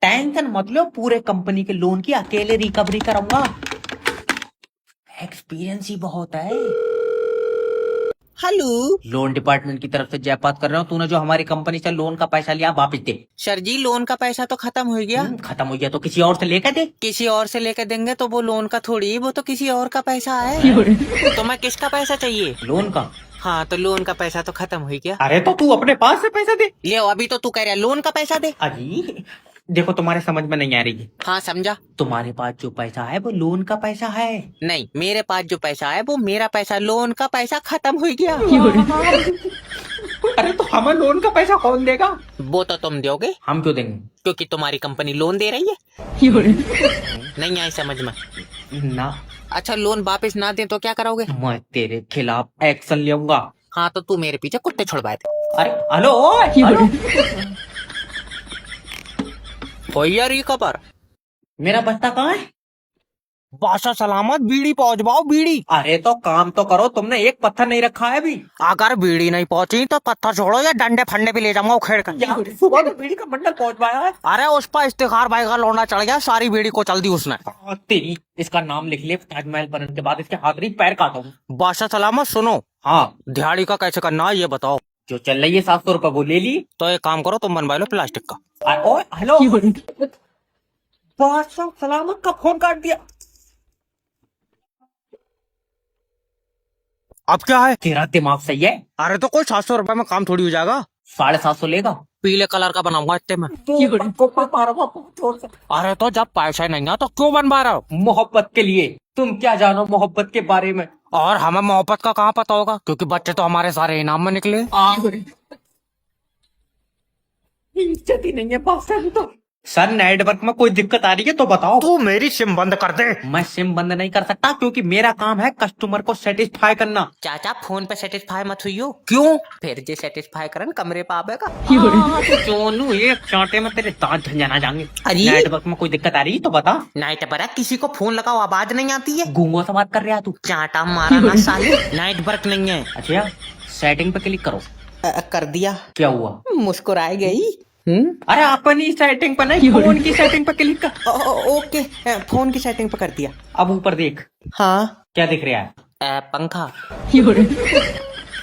Tension मत लो, पूरे company के लोन की अकेले रिकवरी कराऊंगा। एक्सपीरियंस ही बहुत है। हेलो लोन डिपार्टमेंट की तरफ से जयपात कर रहा हूँ। तूने जो हमारी कंपनी से लोन का पैसा लिया वापिस दे। सर जी, लोन का पैसा तो खत्म हो गया। खत्म हो गया तो किसी और से लेकर दे। किसी और से लेकर देंगे तो वो लोन का थोड़ी, वो तो किसी और का पैसा है। तो मैं किसका पैसा चाहिए? लोन का? हाँ, तो लोन का पैसा तो खत्म हो गया। अरे तो तू अपने पास से पैसा दे। ले अभी तो तू कह रहा है लोन का पैसा दे। अजी देखो, तुम्हारे समझ में नहीं आ रही है। हाँ समझा। तुम्हारे पास जो पैसा है वो लोन का पैसा है। नहीं, मेरे पास जो पैसा है वो मेरा पैसा, लोन का पैसा खत्म हो गया। अरे तो हमें लोन का पैसा कौन देगा? वो तो तुम दोगे। हम क्यों देंगे? क्योंकि तुम्हारी कंपनी लोन दे रही है। नहीं आई समझ में? ना। अच्छा, लोन वापस ना दे तो क्या करोगे? मैं तेरे खिलाफ एक्शन लूंगा। हाँ, तो तू मेरे पीछे कुत्ते छुड़वाए थे। अरे हेलो, ओए, हेलो। भैया रिकवर। मेरा बस्ता कहाँ है? बादशाह सलामत, बीड़ी पहुंचवाओ बीड़ी। अरे तो काम तो करो, तुमने एक पत्थर नहीं रखा है अभी। अगर बीड़ी नहीं पहुंची तो पत्थर छोड़ो या डंडे फंडे भी ले जाऊंगा उखेड़ कर। यार सुबह तो बीड़ी का बंडल पहुंचवाया है। अरे उस पर इफ्तिखार भाई का लौंडा चढ़ गया, सारी बीड़ी को चल दी उसने। तेरी इसका नाम लिख ले, ताजमहल बनने के बाद इसके हाथ नहीं पैर काटो। बादशाह सलामत सुनो, हाँ, दिहाड़ी का कैसे करना है ये बताओ। जो चल रही है 700 रुपए वो ले ली। तो एक काम करो, तुम बनवा लो प्लास्टिक का। ओए हेलो, बादशाह सलामत का फोन काट दिया। अब क्या है? तेरा दिमाग सही है? अरे तो कोई 700 रुपए में काम थोड़ी हो जाएगा। 750 लेगा। पीले कलर का बनाऊंगा इतने में। अरे तो जब पैसा नहीं है तो क्यों बनवा रहे हो? मोहब्बत के लिए। तुम क्या जानो मोहब्बत के बारे में? और हमें मोहब्बत का कहाँ पता होगा, क्योंकि बच्चे तो हमारे सारे इनाम में निकले। इज्जत ही नहीं है बादशाह तो। सर नेटवर्क में कोई दिक्कत आ रही है तो बताओ। तू मेरी सिम बंद कर दे। मैं सिम बंद नहीं कर सकता क्योंकि मेरा काम है कस्टमर को सेटिस्फाई करना। चाचा फोन पे सेटिस्फाई मत हुई हो। क्यों? फिर जे सेटिस्फाई करन कमरे पे आवेगा। चोनू एक चांटे में तेरे दांत झंझना जाएंगे। अरे नेटवर्क में कोई दिक्कत आ रही तो बता। नाइट पर किसी को फोन लगाओ आवाज नहीं आती है। गूंगों से बात कर रहा तू? चाटा मारा ना साले, नाइट वर्क नहीं है। अच्छा, सेटिंग पे क्लिक करो। कर दिया। क्या हुआ? मुस्कुराई गई। अरे अपनी सेटिंग पे नहीं, फोन की सेटिंग पे क्लिक कर। ओके, फोन की सेटिंग पे कर दिया। अब ऊपर देख। हाँ, क्या दिख रहा है? पंखा।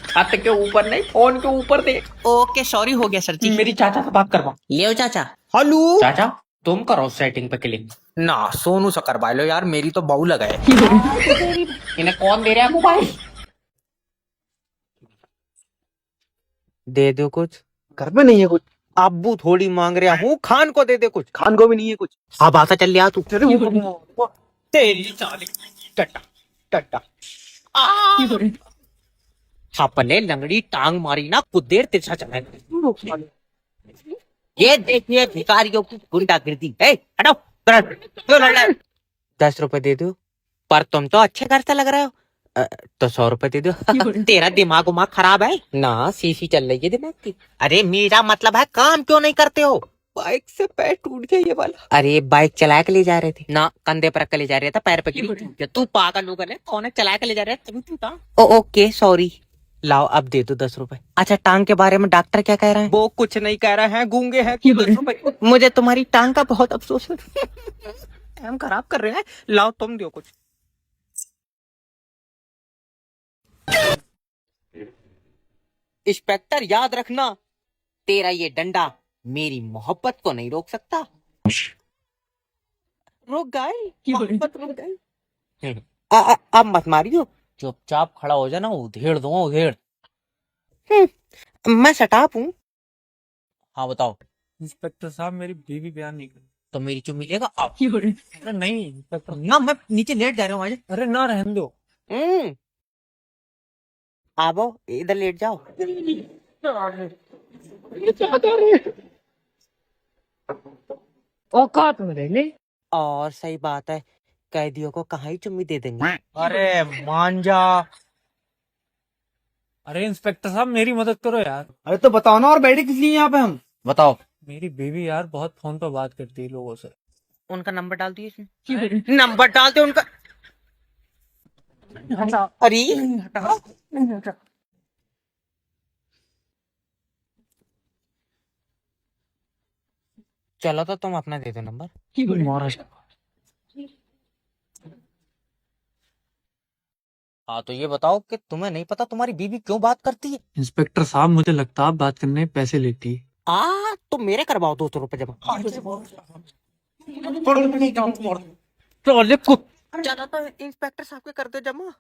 छत के ऊपर नहीं, फोन के ऊपर देख। ओके सॉरी, हो गया सर जी। मेरी चाचा से बात करवा। ले चाचा। हेलो चाचा तुम करो सेटिंग पे क्लिक। ना, सोनू से करवा लो यार, मेरी तो बहू लगाए। इन्हें कौन दे रहा है मोबाइल? दे दो कुछ। घर में नहीं है कुछ। अब्बू थोड़ी मांग रहा हूँ, खान को दे दे कुछ। खान को भी नहीं है कुछ। हाँ बासा चल लिया तू। तेरी चाली टट्टा टट्टा। अपने लंगड़ी टांग मारी ना, कुछ देर तिरछा चला। ये देखिए भिखारियों की गुंडागिर्दी। हटो। 10 रुपए दे दो। पर तुम तो अच्छे घर से लग रहे हो। तो 100 रुपए दे दो। तेरा दिमाग उमाग खराब है ना, सीसी चल रही है दिमाग की। अरे मेरा मतलब है काम क्यों नहीं करते हो? बाइक से पैर टूट गया ये वाला। अरे बाइक चला के ले जा रहे थे ना, कंधे पर रख के ले जा रहे थे, पैर पे गिरी। तू पागल हो गया? कौन है चला के ले जा रहा है? तभी टूटा। Okay sorry. लाओ अब दे दो 10 रुपए। अच्छा, टांग के बारे में डॉक्टर क्या कह रहे हैं? वो कुछ नहीं कह रहे हैं, गूंगे हैं कि 10 रुपए। मुझे तुम्हारी टांग का बहुत अफसोस है। हम खराब कर रहे हैं। लाओ तुम दो कुछ। इंस्पेक्टर याद रखना, तेरा ये डंडा मेरी मोहब्बत को नहीं रोक सकता। रुक गए, मोहब्बत रुक गई। अब मत मारियो, चुपचाप खड़ा हो जाना, उधेड़ दूंगा उधेड़। मैं सटाप हूँ। हाँ बताओ। इंस्पेक्टर साहब, मेरी बीवी बयान नहीं कर। तो मेरी चुम्मी लेगा? अरे नहीं इंस्पेक्टर, ना मैं नीचे लेट जा रहा हूँ आज। अरे ना रहने दो। आवो इधर लेट जाओ। औकात में रह ले। और सही बात है, कैदियों को कहाँ ही चुम्मी दे देंगे। अरे मान जा। अरे इंस्पेक्टर साहब, मेरी मदद करो यार। अरे तो बताओ ना, और बैठे किस लिए यहाँ पे हम? बताओ। मेरी बीवी यार बहुत फोन पर बात करती है लोगों से। उनका नंबर डाल दिए इसमें। नंबर डाल दे उनका। अरे चलो तो तुम अपना दे दो नंबर। हाँ तो ये बताओ कि तुम्हें नहीं पता तुम्हारी बीवी क्यों बात करती है? इंस्पेक्टर साहब मुझे लगता है आप बात करने में पैसे लेती है। तो मेरे करवाओ 200 रुपए जमा। ट्रॉली को चलो तो इंस्पेक्टर साहब के कर दो जमा।